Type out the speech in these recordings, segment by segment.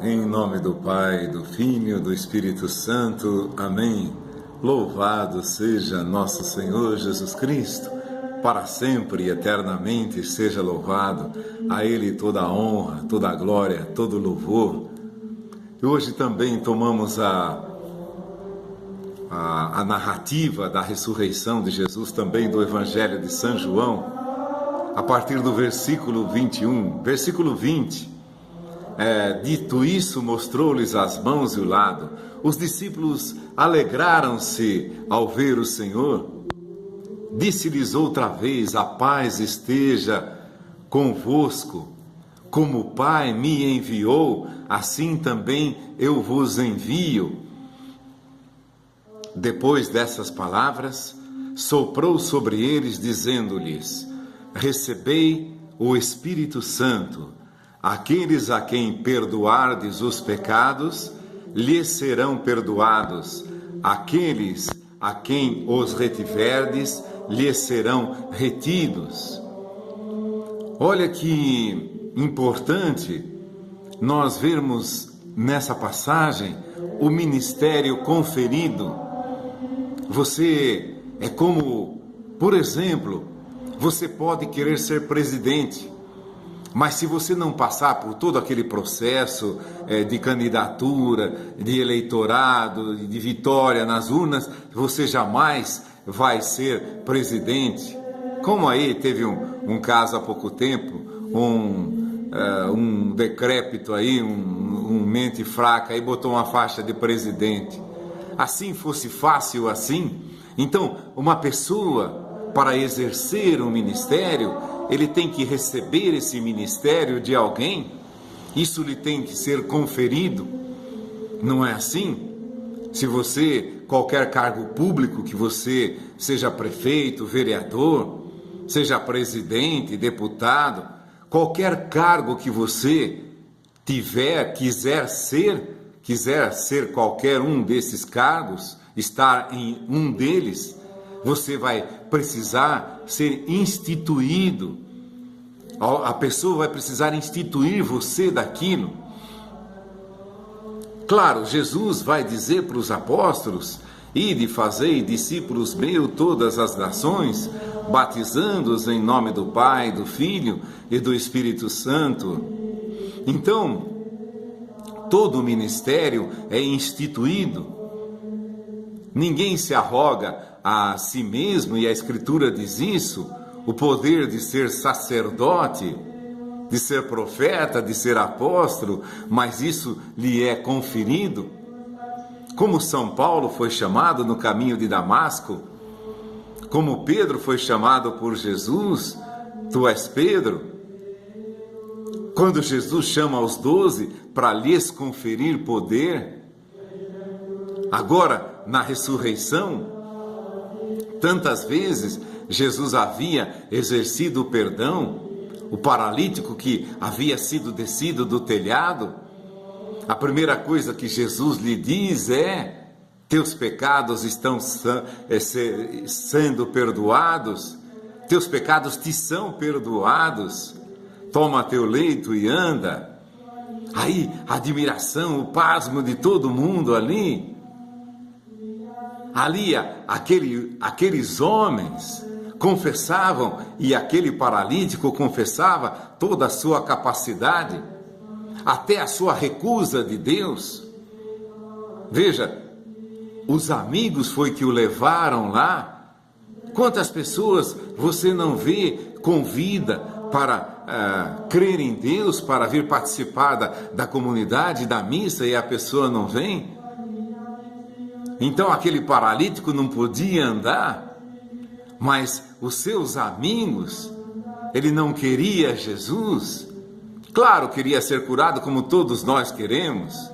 Em nome do Pai, do Filho e do Espírito Santo. Amém. Louvado seja nosso Senhor Jesus Cristo, para sempre e eternamente seja louvado. A Ele toda a honra, toda a glória, todo o louvor. E hoje também tomamos a narrativa da ressurreição de Jesus, também do Evangelho de São João, a partir do versículo 21, versículo 20. Dito isso, mostrou-lhes as mãos e o lado. Os discípulos alegraram-se ao ver o Senhor. Disse-lhes outra vez: a paz esteja convosco. Como o Pai me enviou, assim também eu vos envio. Depois dessas palavras, soprou sobre eles, dizendo-lhes: recebei o Espírito Santo. Aqueles a quem perdoardes os pecados, lhes serão perdoados. Aqueles a quem os retiverdes, lhes serão retidos. Olha que importante nós vermos nessa passagem o ministério conferido. Você é como, por exemplo, você pode querer ser presidente, mas se você não passar por todo aquele processo de candidatura, de eleitorado, de vitória nas urnas, você jamais vai ser presidente. Como aí teve um caso há pouco tempo, um decrépito aí, um mente fraca, aí botou uma faixa de presidente. Assim fosse fácil assim, então uma pessoa, para exercer um ministério, ele tem que receber esse ministério de alguém, isso lhe tem que ser conferido, não é assim? Se você, qualquer cargo público que você seja prefeito, vereador, seja presidente, deputado, qualquer cargo que você quiser ser qualquer um desses cargos, estar em um deles, você vai precisar ser instituído. A pessoa vai precisar instituir você daquilo. Claro, Jesus vai dizer para os apóstolos: ide, fazei discípulos meus todas as nações, batizando-os em nome do Pai, do Filho e do Espírito Santo. Então, todo o ministério é instituído. Ninguém se arroga a si mesmo, e a Escritura diz isso, o poder de ser sacerdote, de ser profeta, de ser apóstolo, mas isso lhe é conferido. Como São Paulo foi chamado no caminho de Damasco, como Pedro foi chamado por Jesus: tu és Pedro. Quando Jesus chama os 12 para lhes conferir poder, agora na ressurreição, tantas vezes Jesus havia exercido o perdão, o paralítico que havia sido descido do telhado, a primeira coisa que Jesus lhe diz é: teus pecados estão sendo perdoados, teus pecados te são perdoados, toma teu leito e anda. Aí a admiração, o pasmo de todo mundo ali, aqueles homens confessavam, e aquele paralítico confessava toda a sua capacidade, até a sua recusa de Deus. Veja, os amigos foi que o levaram lá. Quantas pessoas você não vê com vida para crer em Deus, para vir participar da comunidade, da missa, e a pessoa não vem? Então aquele paralítico não podia andar, mas os seus amigos, ele não queria Jesus. Claro, queria ser curado como todos nós queremos,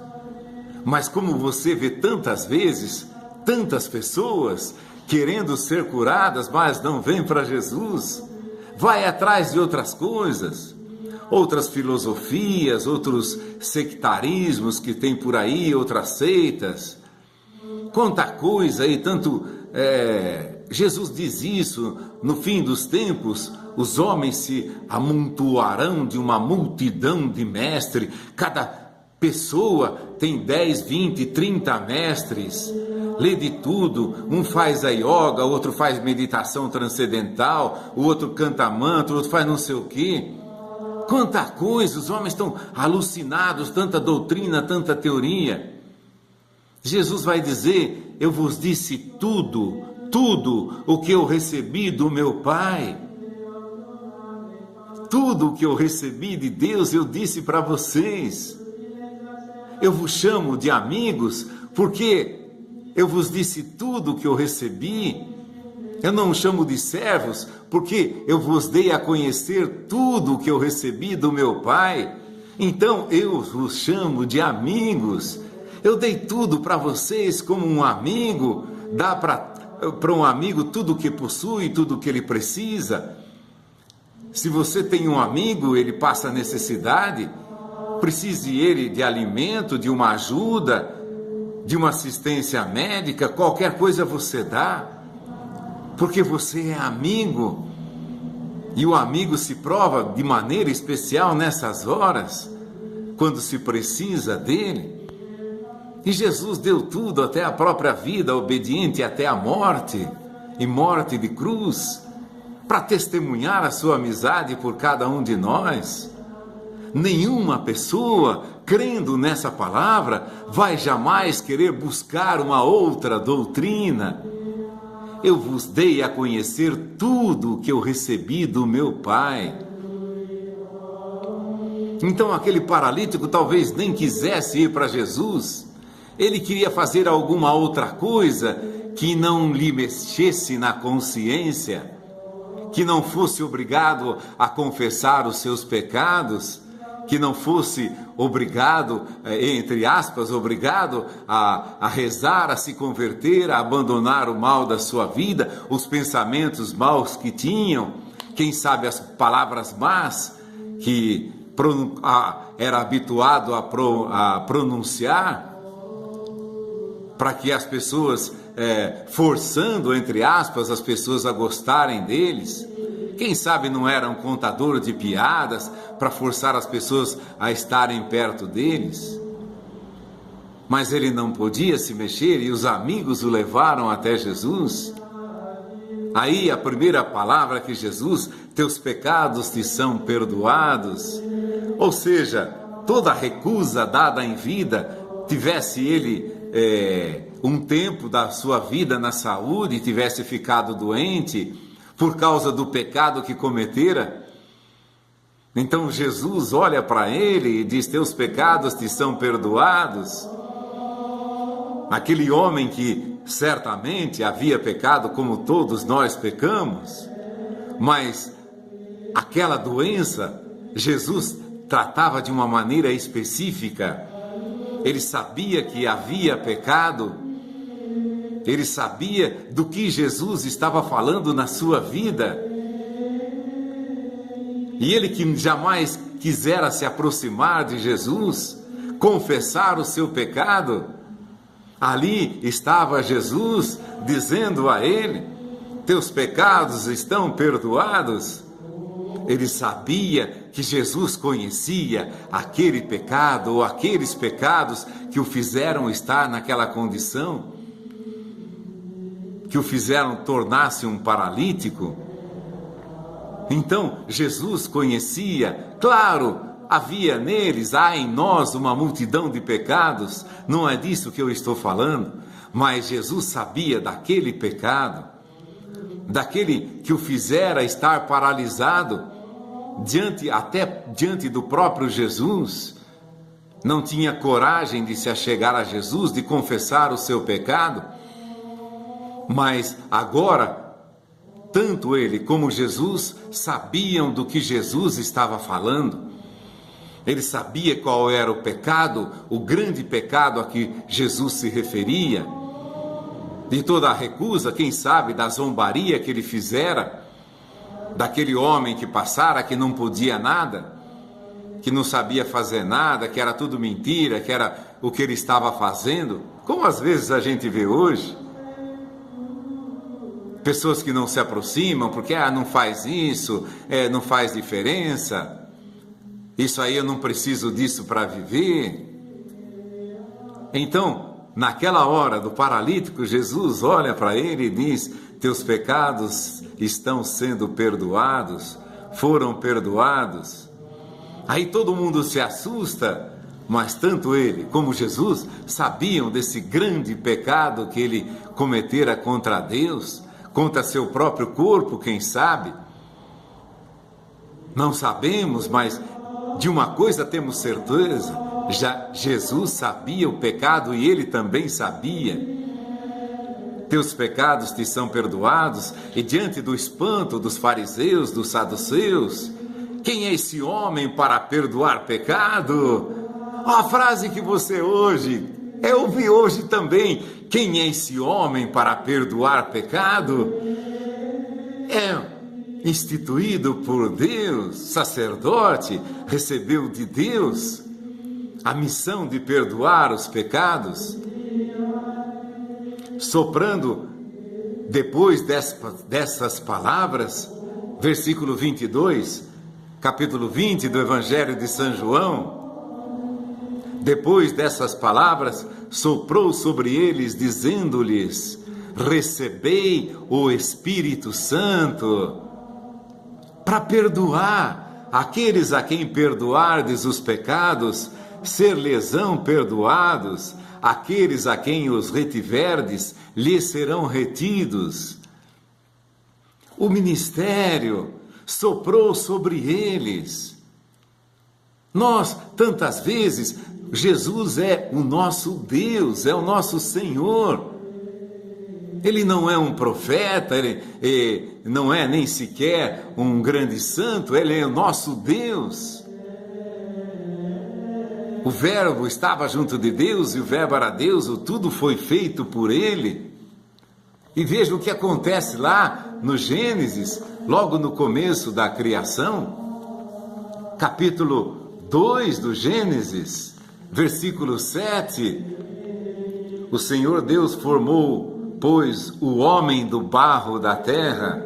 mas como você vê tantas vezes, tantas pessoas querendo ser curadas, mas não vêm para Jesus, vai atrás de outras coisas, outras filosofias, outros sectarismos que tem por aí, outras seitas. Quanta coisa aí, tanto Jesus diz isso: no fim dos tempos, os homens se amontoarão de uma multidão de mestres, cada pessoa tem 10, 20, 30 mestres, lê de tudo, um faz a yoga, o outro faz meditação transcendental, o outro canta mantra, o outro faz não sei o quê. Quanta coisa, os homens estão alucinados, tanta doutrina, tanta teoria. Jesus vai dizer: eu vos disse tudo o que eu recebi do meu Pai. Tudo o que eu recebi de Deus eu disse para vocês. Eu vos chamo de amigos porque eu vos disse tudo o que eu recebi. Eu não chamo de servos porque eu vos dei a conhecer tudo o que eu recebi do meu Pai. Então eu vos chamo de amigos. Eu dei tudo para vocês como um amigo. Dá para um amigo tudo o que possui, tudo o que ele precisa. Se você tem um amigo, ele passa necessidade, precise ele de alimento, de uma ajuda, de uma assistência médica, qualquer coisa você dá, porque você é amigo. E o amigo se prova de maneira especial nessas horas, quando se precisa dele. E Jesus deu tudo, até a própria vida, obediente até a morte, e morte de cruz, para testemunhar a sua amizade por cada um de nós. Nenhuma pessoa, crendo nessa palavra, vai jamais querer buscar uma outra doutrina. Eu vos dei a conhecer tudo o que eu recebi do meu Pai. Então aquele paralítico talvez nem quisesse ir para Jesus. Ele queria fazer alguma outra coisa que não lhe mexesse na consciência, que não fosse obrigado a confessar os seus pecados, que não fosse obrigado, entre aspas, obrigado a rezar, a se converter, a abandonar o mal da sua vida, os pensamentos maus que tinham, quem sabe as palavras más que era habituado a pronunciar, para que as pessoas, forçando, entre aspas, as pessoas a gostarem deles. Quem sabe não era um contador de piadas para forçar as pessoas a estarem perto deles? Mas ele não podia se mexer e os amigos o levaram até Jesus. Aí a primeira palavra que Jesus: teus pecados te são perdoados. Ou seja, toda recusa dada em vida, tivesse ele um tempo da sua vida na saúde, tivesse ficado doente por causa do pecado que cometera, então Jesus olha para ele e diz: teus pecados te são perdoados. Aquele homem que certamente havia pecado como todos nós pecamos, mas aquela doença Jesus tratava de uma maneira específica. Ele sabia que havia pecado, ele sabia do que Jesus estava falando na sua vida. E ele que jamais quisera se aproximar de Jesus, confessar o seu pecado, ali estava Jesus dizendo a ele: teus pecados estão perdoados. Ele sabia que Jesus conhecia aquele pecado ou aqueles pecados que o fizeram estar naquela condição, que o fizeram tornar-se um paralítico. Então Jesus conhecia, claro, havia neles, há em nós uma multidão de pecados, não é disso que eu estou falando, mas Jesus sabia daquele pecado, daquele que o fizera estar paralisado, até diante do próprio Jesus. Não tinha coragem de se achegar a Jesus, de confessar o seu pecado, mas agora, tanto ele como Jesus sabiam do que Jesus estava falando. Ele sabia qual era o pecado, o grande pecado a que Jesus se referia, de toda a recusa, quem sabe, da zombaria que ele fizera, daquele homem que passara, que não podia nada, que não sabia fazer nada, que era tudo mentira, que era o que ele estava fazendo, como às vezes a gente vê hoje. Pessoas que não se aproximam porque não faz isso, não faz diferença, isso aí eu não preciso disso para viver. Então, naquela hora do paralítico, Jesus olha para ele e diz: teus pecados estão sendo perdoados, foram perdoados. Aí todo mundo se assusta, mas tanto ele como Jesus sabiam desse grande pecado que ele cometera contra Deus, contra seu próprio corpo, quem sabe? Não sabemos, mas de uma coisa temos certeza: já Jesus sabia o pecado e ele também sabia. Teus pecados te são perdoados. E diante do espanto dos fariseus, dos saduceus, quem é esse homem para perdoar pecado? A frase que você eu ouvi hoje também: quem é esse homem para perdoar pecado? É instituído por Deus, sacerdote, recebeu de Deus a missão de perdoar os pecados. Soprando, depois dessas palavras, versículo 22, capítulo 20 do Evangelho de São João, depois dessas palavras, soprou sobre eles, dizendo-lhes: recebei o Espírito Santo, para perdoar aqueles a quem perdoardes os pecados, ser-lhes-ão perdoados. Aqueles a quem os retiverdes, lhes serão retidos. O ministério soprou sobre eles. Nós, tantas vezes, Jesus é o nosso Deus, é o nosso Senhor. Ele não é um profeta, ele não é nem sequer um grande santo, ele é o nosso Deus. O Verbo estava junto de Deus e o Verbo era Deus, tudo foi feito por ele. E veja o que acontece lá no Gênesis, logo no começo da criação, capítulo 2 do Gênesis, versículo 7. O Senhor Deus formou, pois, o homem do barro da terra,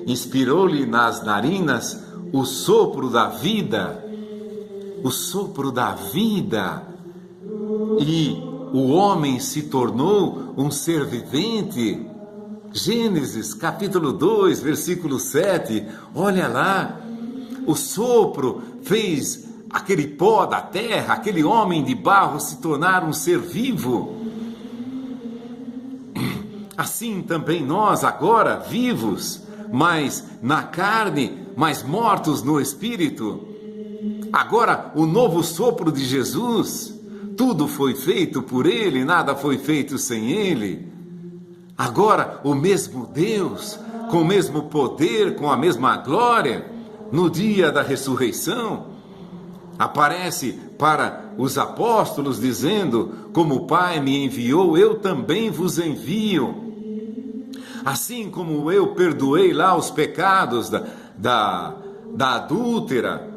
inspirou-lhe nas narinas o sopro da vida, e o homem se tornou um ser vivente. Gênesis capítulo 2, versículo 7, olha lá, o sopro fez aquele pó da terra, aquele homem de barro se tornar um ser vivo. Assim também nós agora vivos, mas na carne, mas mortos no espírito. Agora, o novo sopro de Jesus, tudo foi feito por ele, nada foi feito sem ele. Agora, o mesmo Deus, com o mesmo poder, com a mesma glória, no dia da ressurreição, aparece para os apóstolos dizendo: como o Pai me enviou, eu também vos envio. Assim como eu perdoei lá os pecados da adúltera,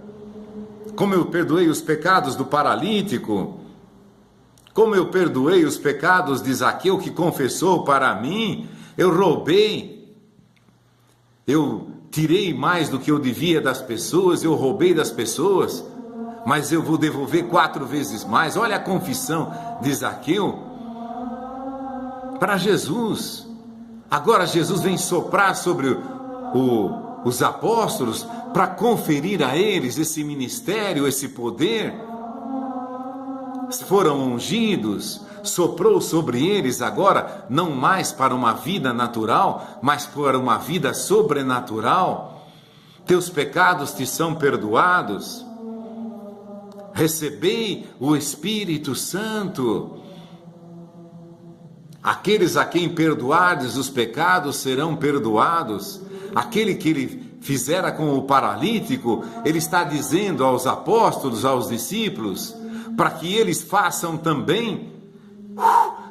como eu perdoei os pecados do paralítico, como eu perdoei os pecados de Zaqueu que confessou para mim, eu roubei, eu tirei mais do que eu devia das pessoas, eu roubei das pessoas, mas eu vou devolver 4 vezes mais. Olha a confissão de Zaqueu para Jesus. Agora Jesus vem soprar sobre os apóstolos para conferir a eles esse ministério, esse poder. Foram ungidos, soprou sobre eles agora, não mais para uma vida natural, mas para uma vida sobrenatural. Teus pecados te são perdoados. Recebei o Espírito Santo. Aqueles a quem perdoardes os pecados serão perdoados. Aquele que ele fizera com o paralítico, ele está dizendo aos apóstolos, aos discípulos, para que eles façam também.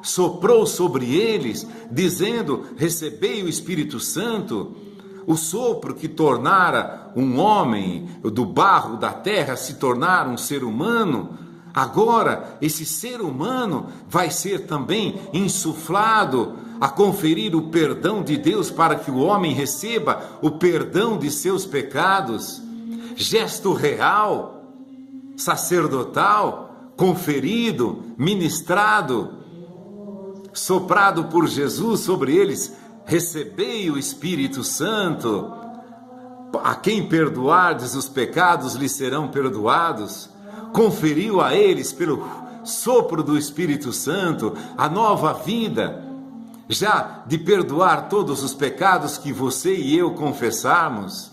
Soprou sobre eles, dizendo: recebei o Espírito Santo. O sopro que tornara um homem do barro da terra se tornar um ser humano. Agora, esse ser humano vai ser também insuflado a conferir o perdão de Deus para que o homem receba o perdão de seus pecados. Gesto real, sacerdotal, conferido, ministrado, soprado por Jesus sobre eles: recebei o Espírito Santo. A quem perdoardes os pecados lhes serão perdoados. Conferiu a eles pelo sopro do Espírito Santo a nova vida, já de perdoar todos os pecados que você e eu confessarmos.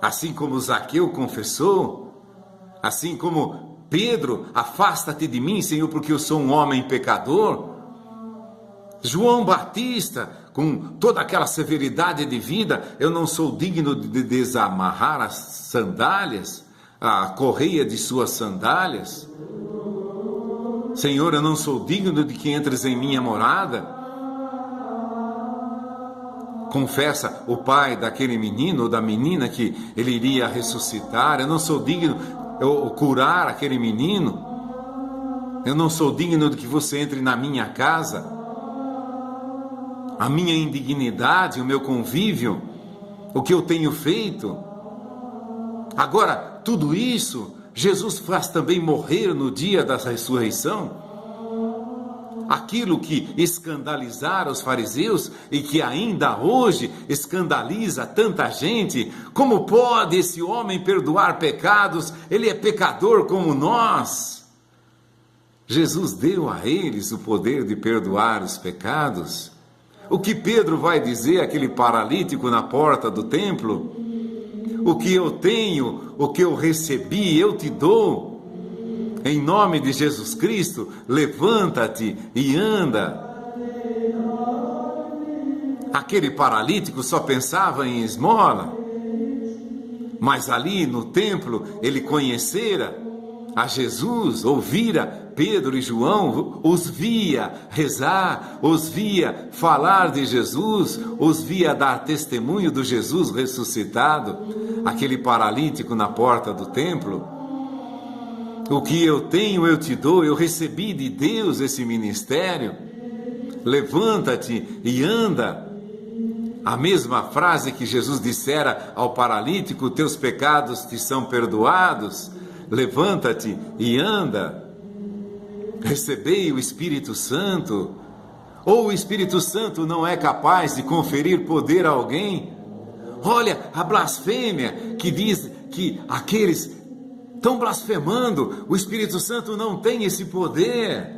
Assim como Zaqueu confessou, assim como Pedro: afasta-te de mim, Senhor, porque eu sou um homem pecador. João Batista, com toda aquela severidade de vida: eu não sou digno de desamarrar as sandálias, a correia de suas sandálias. Senhor, eu não sou digno de que entres em minha morada. Confessa o pai daquele menino ou da menina que ele iria ressuscitar: eu não sou digno de curar aquele menino. Eu não sou digno de que você entre na minha casa. A minha indignidade, o meu convívio, o que eu tenho feito. Agora, tudo isso, Jesus faz também morrer no dia da ressurreição. Aquilo que escandalizara os fariseus e que ainda hoje escandaliza tanta gente: como pode esse homem perdoar pecados? Ele é pecador como nós. Jesus deu a eles o poder de perdoar os pecados. O que Pedro vai dizer àquele paralítico na porta do templo? O que eu tenho, o que eu recebi, eu te dou. Em nome de Jesus Cristo, levanta-te e anda. Aquele paralítico só pensava em esmola, mas ali no templo ele conhecera a Jesus, ouvira Pedro e João, os via rezar, os via falar de Jesus, os via dar testemunho do Jesus ressuscitado. Aquele paralítico na porta do templo: o que eu tenho eu te dou. Eu recebi de Deus esse ministério. Levanta-te e anda. A mesma frase que Jesus dissera ao paralítico: teus pecados te são perdoados. Levanta-te e anda. Recebei o Espírito Santo. Ou o Espírito Santo não é capaz de conferir poder a alguém? Olha a blasfêmia que diz que aqueles estão blasfemando. O Espírito Santo não tem esse poder.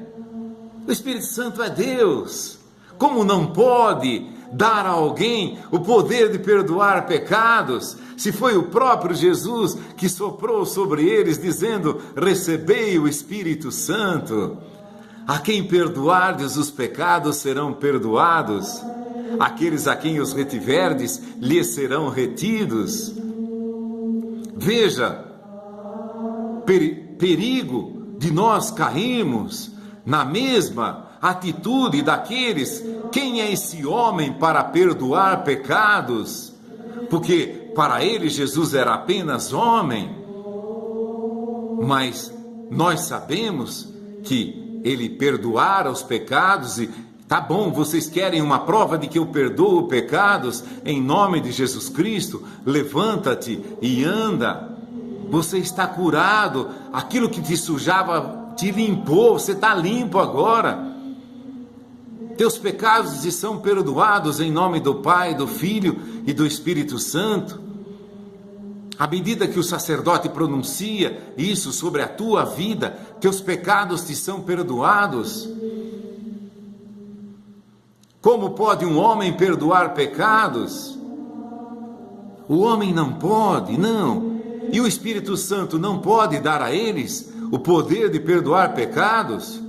O Espírito Santo é Deus. Como não pode dar a alguém o poder de perdoar pecados, se foi o próprio Jesus que soprou sobre eles, dizendo: recebei o Espírito Santo. A quem perdoardes os pecados serão perdoados. Aqueles a quem os retiverdes, lhes serão retidos. Veja, perigo de nós cairmos na mesma atitude daqueles: quem é esse homem para perdoar pecados? Porque para ele Jesus era apenas homem, mas nós sabemos que ele perdoara os pecados. E tá bom, vocês querem uma prova de que eu perdoo pecados? Em nome de Jesus Cristo, levanta-te e anda. Você está curado. Aquilo que te sujava te limpou. Você está limpo agora. Teus pecados te são perdoados em nome do Pai, do Filho e do Espírito Santo. À medida que o sacerdote pronuncia isso sobre a tua vida, teus pecados te são perdoados. Como pode um homem perdoar pecados? O homem não pode, não. E o Espírito Santo não pode dar a eles o poder de perdoar pecados?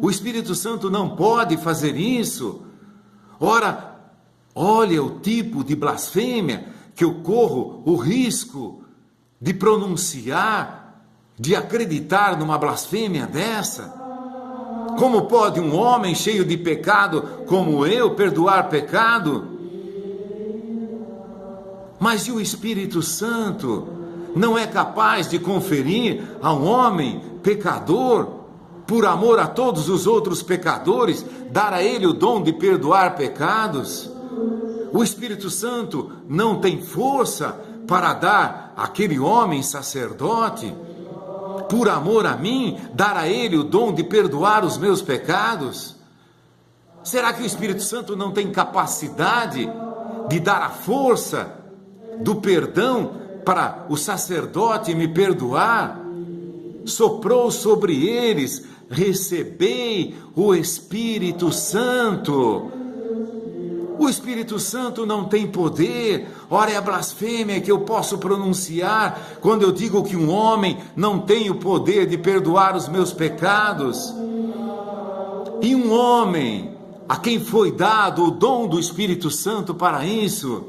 O Espírito Santo não pode fazer isso. Ora, olha o tipo de blasfêmia que eu corro o risco de pronunciar, de acreditar numa blasfêmia dessa. Como pode um homem cheio de pecado como eu perdoar pecado? Mas e o Espírito Santo não é capaz de conferir a um homem pecador, por amor a todos os outros pecadores, dar a ele o dom de perdoar pecados? O Espírito Santo não tem força para dar àquele homem sacerdote, por amor a mim, dar a ele o dom de perdoar os meus pecados? Será que o Espírito Santo não tem capacidade de dar a força do perdão para o sacerdote me perdoar? Soprou sobre eles: recebei o Espírito Santo. O Espírito Santo não tem poder. Ora, é a blasfêmia que eu posso pronunciar quando eu digo que um homem não tem o poder de perdoar os meus pecados. E um homem a quem foi dado o dom do Espírito Santo para isso,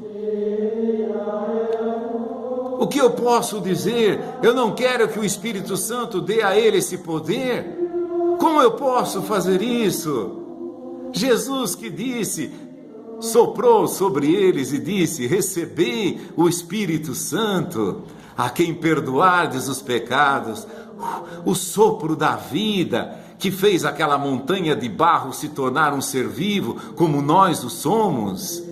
o que eu posso dizer? Eu não quero que o Espírito Santo dê a ele esse poder. Como eu posso fazer isso? Jesus que disse, soprou sobre eles e disse: recebei o Espírito Santo, a quem perdoardes os pecados. O sopro da vida que fez aquela montanha de barro se tornar um ser vivo, como nós o somos.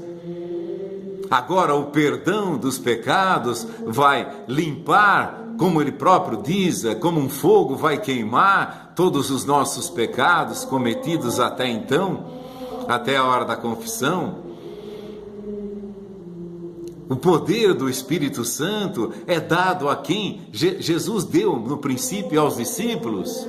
Agora o perdão dos pecados vai limpar, como ele próprio diz, como um fogo vai queimar todos os nossos pecados cometidos até então, até a hora da confissão. O poder do Espírito Santo é dado a quem Jesus deu no princípio aos discípulos.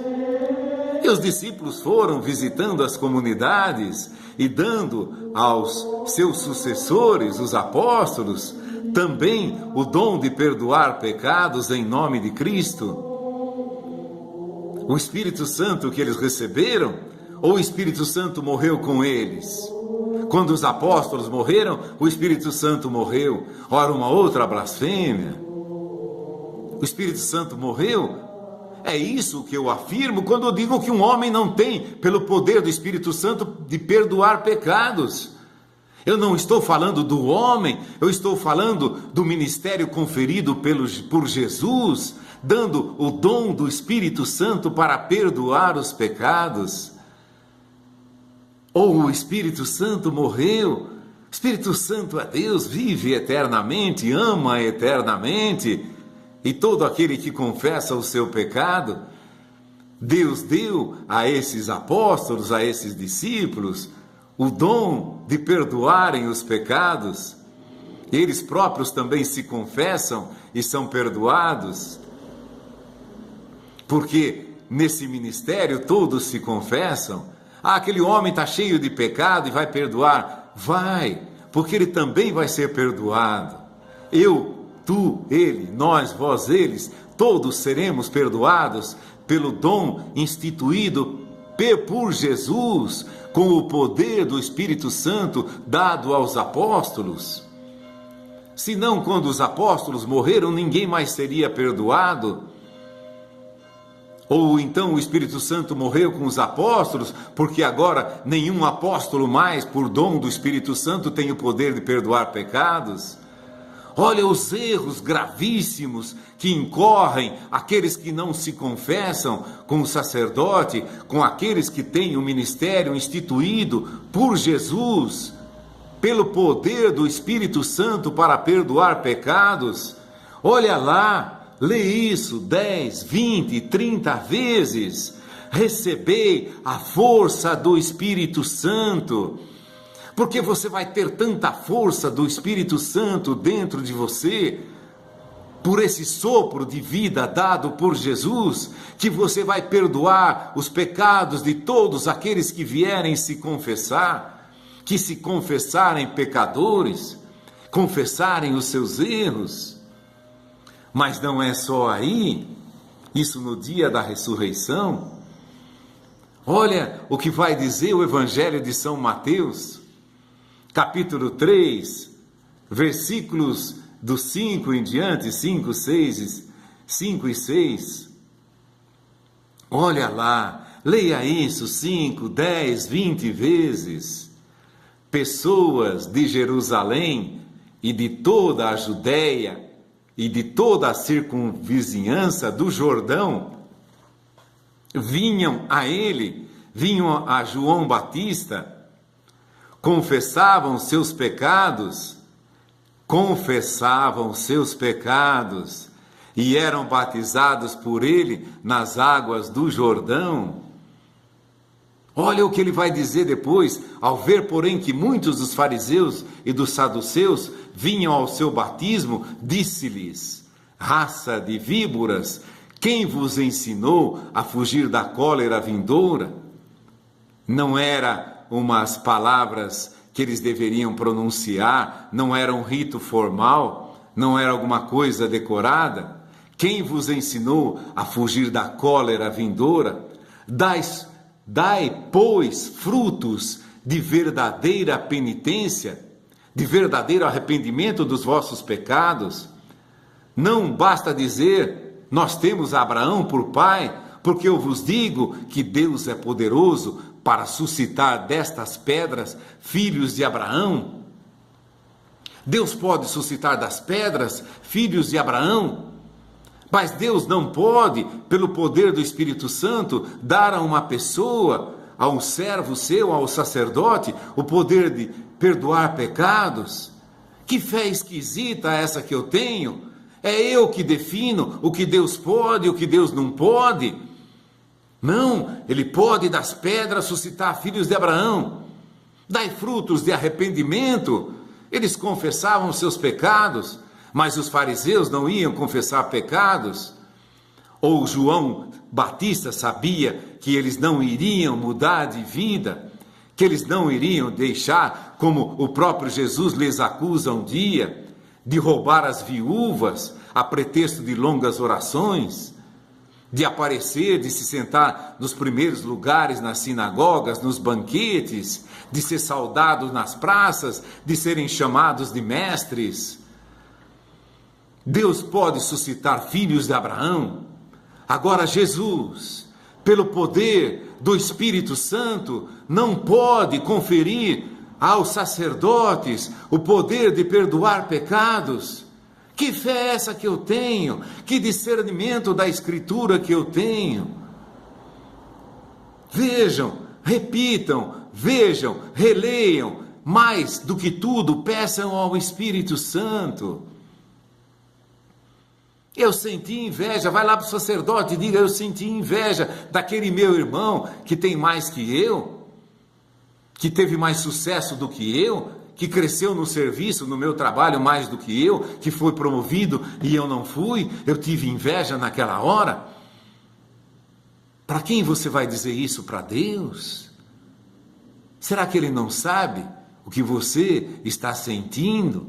E os discípulos foram visitando as comunidades e dando aos seus sucessores, os apóstolos, também o dom de perdoar pecados em nome de Cristo. O Espírito Santo que eles receberam, ou o Espírito Santo morreu com eles? Quando os apóstolos morreram, o Espírito Santo morreu. Ora, uma outra blasfêmia. O Espírito Santo morreu? É isso que eu afirmo quando eu digo que um homem não tem, pelo poder do Espírito Santo, de perdoar pecados. Eu não estou falando do homem, eu estou falando do ministério conferido por Jesus, dando o dom do Espírito Santo para perdoar os pecados. Ou o Espírito Santo morreu? O Espírito Santo é Deus, vive eternamente, ama eternamente. E todo aquele que confessa o seu pecado, Deus deu a esses apóstolos, a esses discípulos, o dom de perdoarem os pecados. Eles próprios também se confessam e são perdoados. Porque nesse ministério todos se confessam. Ah, aquele homem está cheio de pecado e vai perdoar? Vai, porque ele também vai ser perdoado. Eu, tu, ele, nós, vós, eles, todos seremos perdoados pelo dom instituído por Jesus, com o poder do Espírito Santo dado aos apóstolos. Senão, quando os apóstolos morreram, ninguém mais seria perdoado. Ou então o Espírito Santo morreu com os apóstolos, porque agora nenhum apóstolo mais, por dom do Espírito Santo, tem o poder de perdoar pecados. Olha os erros gravíssimos que incorrem aqueles que não se confessam com o sacerdote, com aqueles que têm o ministério instituído por Jesus, pelo poder do Espírito Santo para perdoar pecados. Olha lá. Lê isso 10, 20, 30 vezes. Recebei a força do Espírito Santo. Porque você vai ter tanta força do Espírito Santo dentro de você, por esse sopro de vida dado por Jesus, que você vai perdoar os pecados de todos aqueles que vierem se confessar, que se confessarem pecadores, confessarem os seus erros. Mas não é só aí, isso no dia da ressurreição. Olha o que vai dizer o Evangelho de São Mateus, capítulo 3, versículos do 5 em diante, 5 e 6. Olha lá, leia isso 5, 10, 20 vezes. Pessoas de Jerusalém e de toda a Judéia e de toda a circunvizinhança do Jordão, vinham a João Batista, confessavam seus pecados, confessavam seus pecados e eram batizados por ele nas águas do Jordão. Olha o que ele vai dizer depois: ao ver, porém, que muitos dos fariseus e dos saduceus vinham ao seu batismo, disse-lhes: raça de víboras, quem vos ensinou a fugir da cólera vindoura? Não era umas palavras que eles deveriam pronunciar, não era um rito formal, não era alguma coisa decorada. Quem vos ensinou a fugir da cólera vindoura? Dai, pois, frutos de verdadeira penitência, de verdadeiro arrependimento dos vossos pecados. Não basta dizer, nós temos Abraão por pai, porque eu vos digo que Deus é poderoso para suscitar destas pedras filhos de Abraão. Deus pode suscitar das pedras filhos de Abraão, mas Deus não pode, pelo poder do Espírito Santo, dar a uma pessoa, a um servo seu, ao sacerdote, o poder de perdoar pecados. Que fé esquisita essa que eu tenho! É eu que defino o que Deus pode e o que Deus não pode. Não, ele pode das pedras suscitar filhos de Abraão. Dai frutos de arrependimento. Eles confessavam seus pecados, mas os fariseus não iam confessar pecados. Ou João Batista sabia que eles não iriam mudar de vida, que eles não iriam deixar, como o próprio Jesus lhes acusa um dia, de roubar as viúvas a pretexto de longas orações, de aparecer, de se sentar nos primeiros lugares nas sinagogas, nos banquetes, de ser saudados nas praças, de serem chamados de mestres. Deus pode suscitar filhos de Abraão. Agora Jesus, pelo poder do Espírito Santo, não pode conferir aos sacerdotes o poder de perdoar pecados. Que fé é essa que eu tenho? Que discernimento da Escritura que eu tenho? Vejam, repitam, vejam, releiam. Mais do que tudo, peçam ao Espírito Santo. Eu senti inveja, vai lá para o sacerdote e diga: eu senti inveja daquele meu irmão que tem mais que eu, que teve mais sucesso do que eu, que cresceu no serviço, no meu trabalho mais do que eu, que foi promovido e eu não fui. Eu tive inveja naquela hora. Para quem você vai dizer isso? Para Deus? Será que Ele não sabe o que você está sentindo?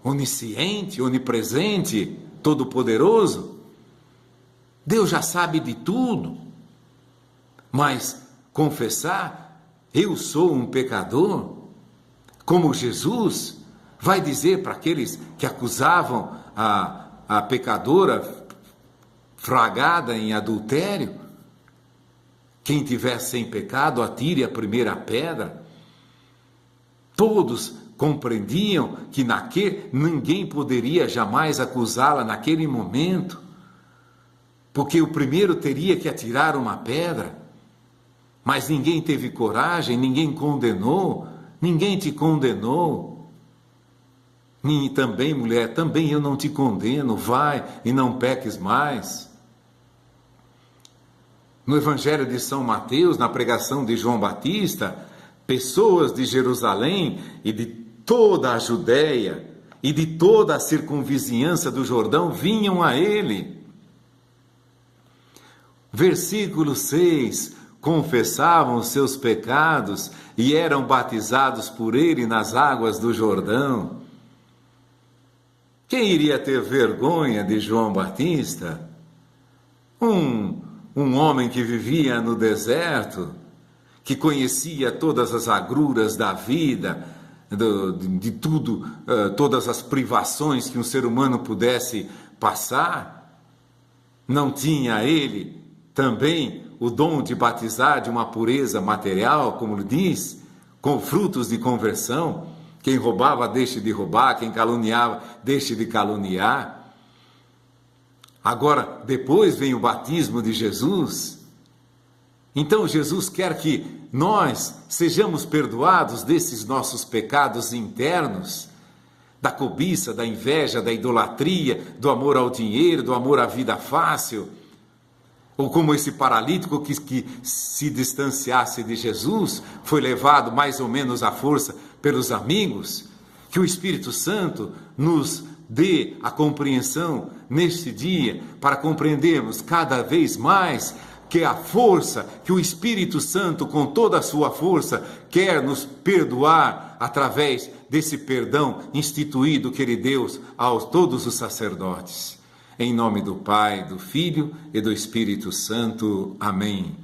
Onisciente, onipresente, todo-poderoso. Deus já sabe de tudo. Mas confessar, eu sou um pecador, como Jesus vai dizer para aqueles que acusavam a pecadora fragada em adultério: quem tiver sem pecado, atire a primeira pedra. Todos compreendiam que ninguém poderia jamais acusá-la naquele momento, porque o primeiro teria que atirar uma pedra. Mas ninguém teve coragem, ninguém condenou, ninguém te condenou. E também, mulher, também eu não te condeno, vai e não peques mais. No Evangelho de São Mateus, na pregação de João Batista, pessoas de Jerusalém e de toda a Judéia e de toda a circunvizinhança do Jordão vinham a ele. Versículo 6, confessavam os seus pecados e eram batizados por ele nas águas do Jordão. Quem iria ter vergonha de João Batista? Um homem que vivia no deserto, que conhecia todas as agruras da vida, de tudo, todas as privações que um ser humano pudesse passar. Não tinha ele também o dom de batizar de uma pureza material, como ele diz, com frutos de conversão? Quem roubava, deixe de roubar, quem caluniava, deixe de caluniar. Agora, depois vem o batismo de Jesus. Então, Jesus quer que nós sejamos perdoados desses nossos pecados internos, da cobiça, da inveja, da idolatria, do amor ao dinheiro, do amor à vida fácil. Ou como esse paralítico que se distanciasse de Jesus, foi levado mais ou menos à força pelos amigos. Que o Espírito Santo nos dê a compreensão neste dia, para compreendermos cada vez mais que a força, que o Espírito Santo, com toda a sua força, quer nos perdoar através desse perdão instituído que Ele deu a todos os sacerdotes. Em nome do Pai, do Filho e do Espírito Santo. Amém.